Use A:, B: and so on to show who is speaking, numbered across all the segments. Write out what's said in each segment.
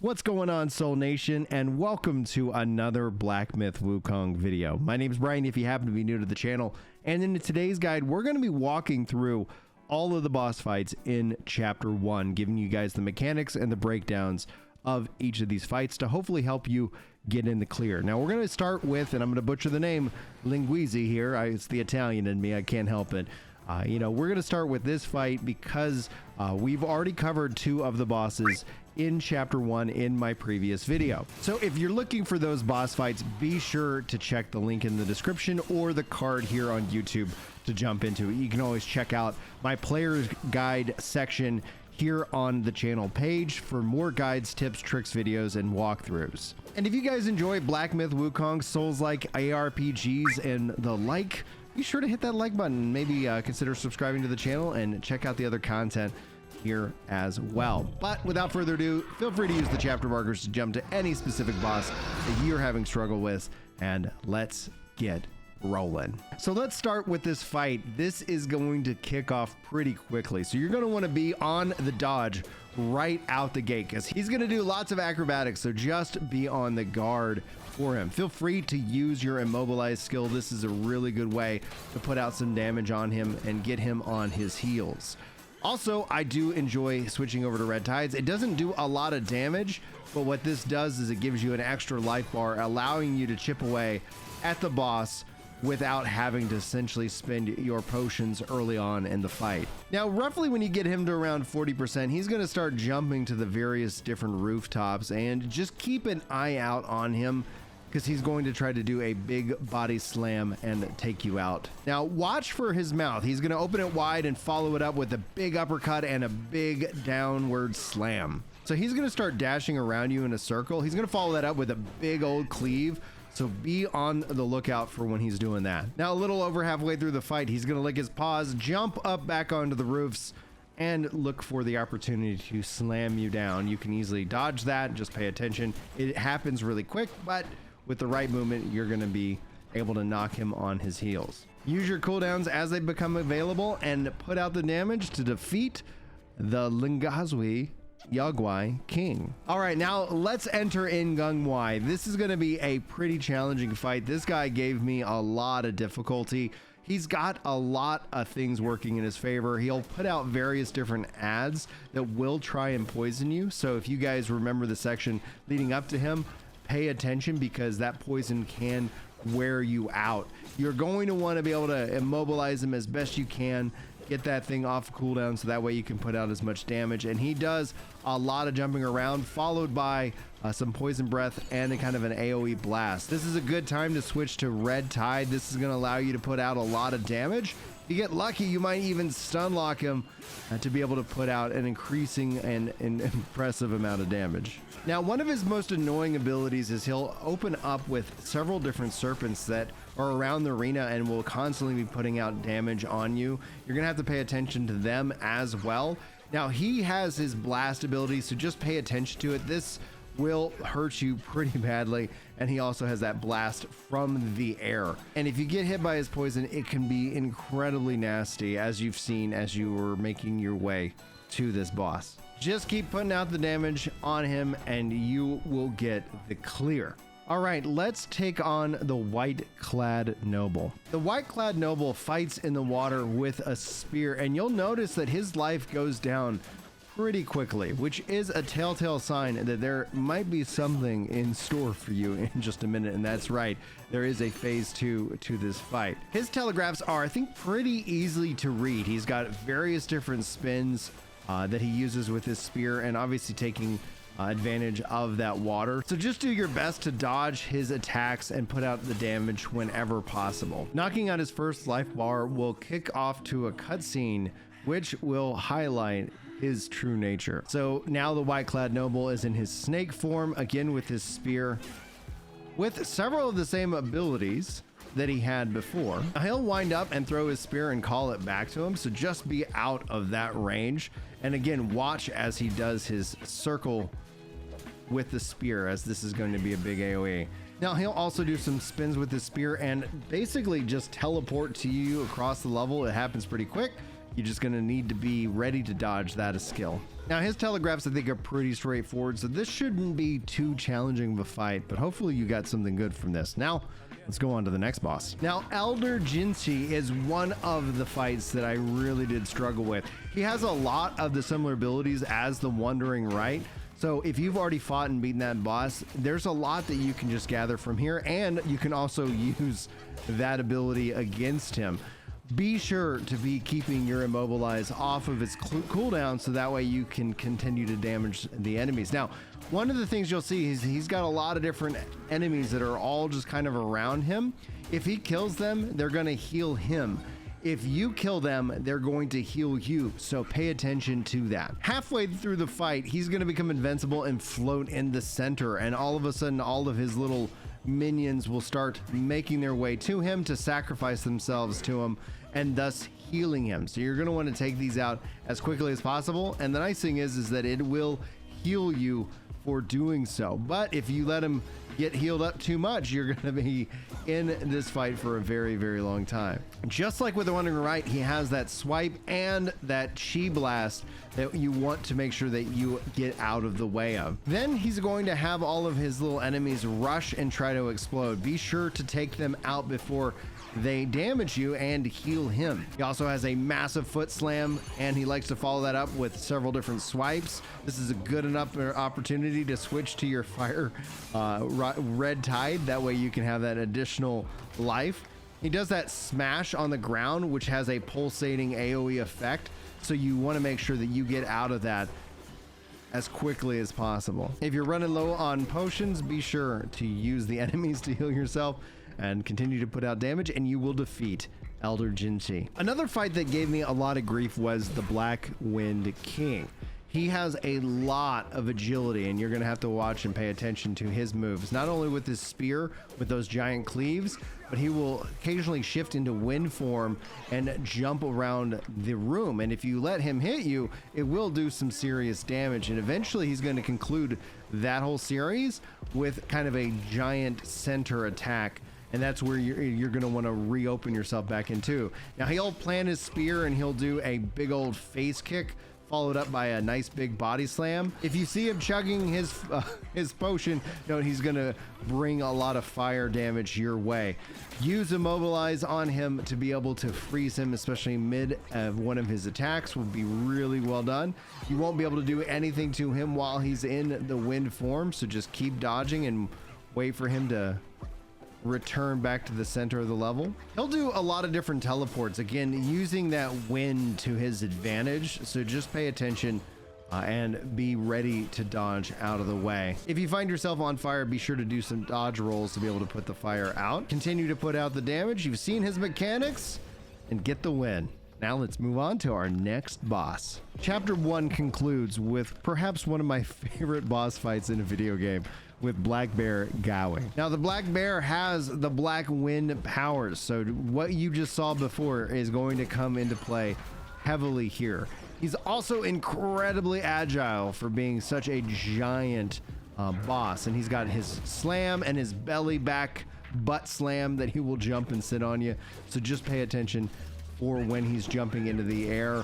A: What's going on, Soul Nation, and welcome to another Black Myth Wukong video. My name is Brian if you happen to be new to the channel, and in today's guide we're going to be walking through all of the boss fights in chapter 1, giving you guys the mechanics and the breakdowns of each of these fights to hopefully help you get in the clear. Now we're going to start with, and I'm going to butcher the name, Lingxuzi here. It's the Italian in me, I can't help it. We're going to start with this fight because we've already covered 2 of the bosses in chapter 1 in my previous video. So if you're looking for those boss fights, be sure to check the link in the description or the card here on YouTube to jump into it. You can always check out my player's guide section here on the channel page for more guides, tips, tricks, videos, and walkthroughs. And if you guys enjoy Black Myth Wukong, Souls-like ARPGs, and the like, be sure to hit that like button. Maybe consider subscribing to the channel and check out the other content here as well. But without further ado, feel free to use the chapter markers to jump to any specific boss that you're having struggle with, and let's get rolling. So let's start with this fight. This is going to kick off pretty quickly, so you're going to want to be on the dodge right out the gate because he's going to do lots of acrobatics, so just be on the guard for him. Feel free to use your immobilize skill. This is a really good way to put out some damage on him and get him on his heels. Also, I do enjoy switching over to red tides. It doesn't do a lot of damage, but what this does is it gives you an extra life bar, allowing you to chip away at the boss without having to essentially spend your potions early on in the fight. Now, roughly when you get him to around 40%, he's going to start jumping to the various different rooftops, and just keep an eye out on him because he's going to try to do a big body slam and take you out. Now, watch for his mouth. He's going to open it wide and follow it up with a big uppercut and a big downward slam. So he's going to start dashing around you in a circle. He's going to follow that up with a big old cleave. So be on the lookout for when he's doing that. Now, a little over halfway through the fight, he's going to lick his paws, jump up back onto the roofs, and look for the opportunity to slam you down. You can easily dodge that. Just pay attention. It happens really quick, but with the right movement, you're going to be able to knock him on his heels. Use your cooldowns as they become available and put out the damage to defeat the Lingxuzi Guai King. All right, now let's enter in Guangmou. This is going to be a pretty challenging fight. This guy gave me a lot of difficulty. He's got a lot of things working in his favor. He'll put out various different ads that will try and poison you. So if you guys remember the section leading up to him, pay attention because that poison can wear you out. You're going to want to be able to immobilize him as best you can. Get that thing off cooldown so that way you can put out as much damage. And he does a lot of jumping around, followed by some poison breath and a kind of an AoE blast. This is a good time to switch to red tide. This is going to allow you to put out a lot of damage. If you get lucky, you might even stun lock him to be able to put out an increasing and an impressive amount of damage. Now, one of his most annoying abilities is he'll open up with several different serpents that are around the arena and will constantly be putting out damage on you. You're gonna have to pay attention to them as well. Now, he has his blast ability, so just pay attention to it. This will hurt you pretty badly, and he also has that blast from the air. And if you get hit by his poison, it can be incredibly nasty, as you've seen as you were making your way to this boss. Just keep putting out the damage on him and you will get the clear. All right, let's take on the Whiteclad Noble. The Whiteclad Noble fights in the water with a spear, and you'll notice that his life goes down pretty quickly, which is a telltale sign that there might be something in store for you in just a minute. And that's right, there is a phase 2 to this fight. His telegraphs are, I think, pretty easily to read. He's got various different spins that he uses with his spear, and obviously taking advantage of that water. So just do your best to dodge his attacks and put out the damage whenever possible. Knocking out his first life bar will kick off to a cutscene which will highlight his true nature. So now the Whiteclad Noble is in his snake form, again with his spear, with several of the same abilities that he had before. He'll wind up and throw his spear and call it back to him, so just be out of that range. And again, watch as he does his circle with the spear, as this is going to be a big AoE. Now, he'll also do some spins with his spear and basically just teleport to you across the level. It happens pretty quick. You're just going to need to be ready to dodge that skill. Now his telegraphs I think are pretty straightforward, so this shouldn't be too challenging of a fight, but hopefully you got something good from this. Now let's go on to the next boss. Now Elder Jinchi is one of the fights that I really did struggle with. He has a lot of the similar abilities as the Wandering Right. So if you've already fought and beaten that boss, there's a lot that you can just gather from here, and you can also use that ability against him. Be sure to be keeping your immobilize off of its cooldown so that way you can continue to damage the enemies. Now, one of the things you'll see is he's got a lot of different enemies that are all just kind of around him. If he kills them, they're going to heal him. If you kill them, they're going to heal you, so pay attention to that. Halfway through the fight, he's going to become invincible and float in the center, and all of a sudden, all of his little minions will start making their way to him to sacrifice themselves to him, and thus healing him. So you're going to want to take these out as quickly as possible, and the nice thing is that it will heal you for doing so. But if you let him get healed up too much, you're going to be in this fight for a very, very long time. Just like with the Wandering Right, he has that swipe and that chi blast that you want to make sure that you get out of the way of. Then he's going to have all of his little enemies rush and try to explode. Be sure to take them out before they damage you and heal him. He also has a massive foot slam, and he likes to follow that up with several different swipes. This is a good enough opportunity to switch to your fire red tide. That way you can have that additional life. He does that smash on the ground, which has a pulsating AoE effect. So you want to make sure that you get out of that as quickly as possible. If you're running low on potions, be sure to use the enemies to heal yourself and continue to put out damage, and you will defeat Elder Jinchi. Another fight that gave me a lot of grief was the Black Wind King. He has a lot of agility, and you're going to have to watch and pay attention to his moves, not only with his spear with those giant cleaves, but he will occasionally shift into wind form and jump around the room. And if you let him hit you, it will do some serious damage. And eventually he's going to conclude that whole series with kind of a giant center attack. And that's where you're going to want to reopen yourself back into. Now he'll plant his spear and he'll do a big old face kick, followed up by a nice big body slam. If you see him chugging his potion, you know, he's gonna bring a lot of fire damage your way. Use Immobilize on him to be able to freeze him, especially mid of one of his attacks will be really well done. You won't be able to do anything to him while he's in the wind form, so just keep dodging and wait for him to return back to the center of the level. He'll do a lot of different teleports, again using that wind to his advantage, so just pay attention and be ready to dodge out of the way. If you find yourself on fire, be sure to do some dodge rolls to be able to put the fire out. Continue to put out the damage. You've seen his mechanics and get the win. Now let's move on to our next boss. Chapter 1 concludes with perhaps one of my favorite boss fights in a video game, with Black Bear Guai. Now the Black Bear has the Black Wind powers, so what you just saw before is going to come into play heavily here. He's also incredibly agile for being such a giant boss, and he's got his slam and his belly back butt slam that he will jump and sit on you, so just pay attention for when he's jumping into the air.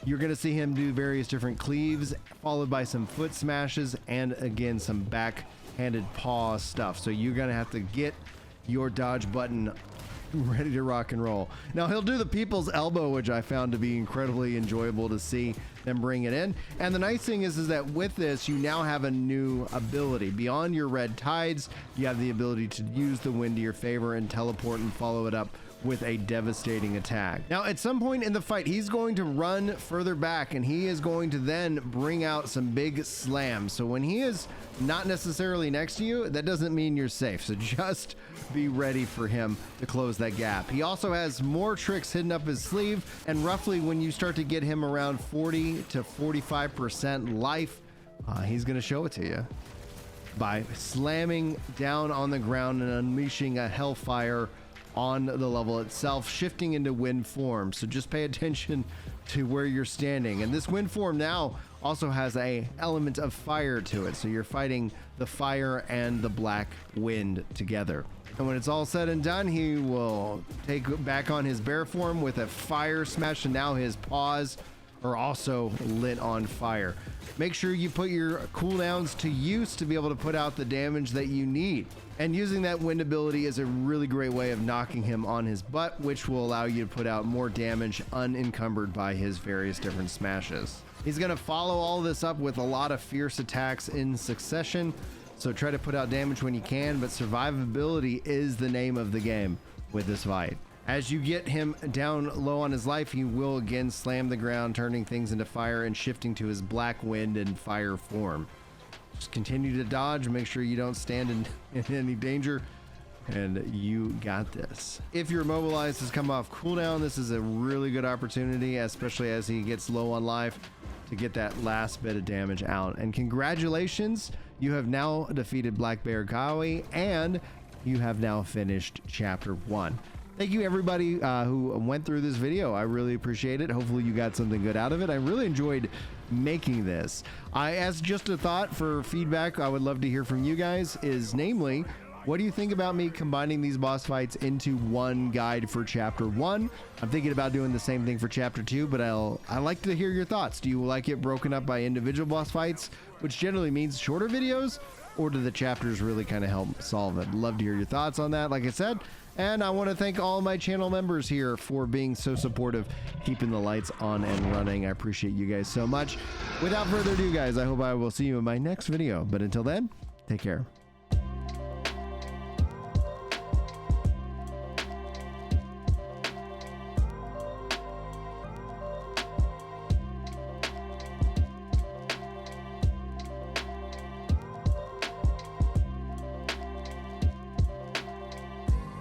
A: You're going to see him do various different cleaves, followed by some foot smashes, and again, some backhanded paw stuff. So you're going to have to get your dodge button ready to rock and roll. Now he'll do the people's elbow, which I found to be incredibly enjoyable to see them bring it in. And the nice thing is that with this, you now have a new ability. Beyond your red tides, you have the ability to use the wind to your favor and teleport and follow it up with a devastating attack. Now at some point in the fight, he's going to run further back, and he is going to then bring out some big slams. So when he is not necessarily next to you, that doesn't mean you're safe, so just be ready for him to close that gap. He also has more tricks hidden up his sleeve, and roughly when you start to get him around 40 to 45% life, he's going to show it to you by slamming down on the ground and unleashing a hellfire on the level itself, shifting into wind form. So just pay attention to where you're standing. And this wind form now also has a element of fire to it, so you're fighting the fire and the black wind together. And when it's all said and done, he will take back on his bear form with a fire smash, and now his paws are also lit on fire. Make sure you put your cooldowns to use to be able to put out the damage that you need. And using that wind ability is a really great way of knocking him on his butt, which will allow you to put out more damage unencumbered by his various different smashes. He's going to follow all this up with a lot of fierce attacks in succession, so try to put out damage when you can, but survivability is the name of the game with this fight. As you get him down low on his life, he will again slam the ground, turning things into fire and shifting to his black wind and fire form. Just continue to dodge, make sure you don't stand in any danger, and you got this. If your immobilized has come off cooldown, this is a really good opportunity, especially as he gets low on life, to get that last bit of damage out. And congratulations, you have now defeated Black Bear Guai, and you have now finished chapter 1. Thank you everybody who went through this video. I really appreciate it. Hopefully you got something good out of it. I really enjoyed making this. As just a thought for feedback, I would love to hear from you guys, is namely, what do you think about me combining these boss fights into one guide for chapter 1? I'm thinking about doing the same thing for chapter 2, but I like to hear your thoughts. Do you like it broken up by individual boss fights, which generally means shorter videos, or do the chapters really kind of help solve it? Love to hear your thoughts on that, like I said. And I want to thank all my channel members here for being so supportive, keeping the lights on and running. I appreciate you guys so much. Without further ado, guys, I hope I will see you in my next video. But until then, take care.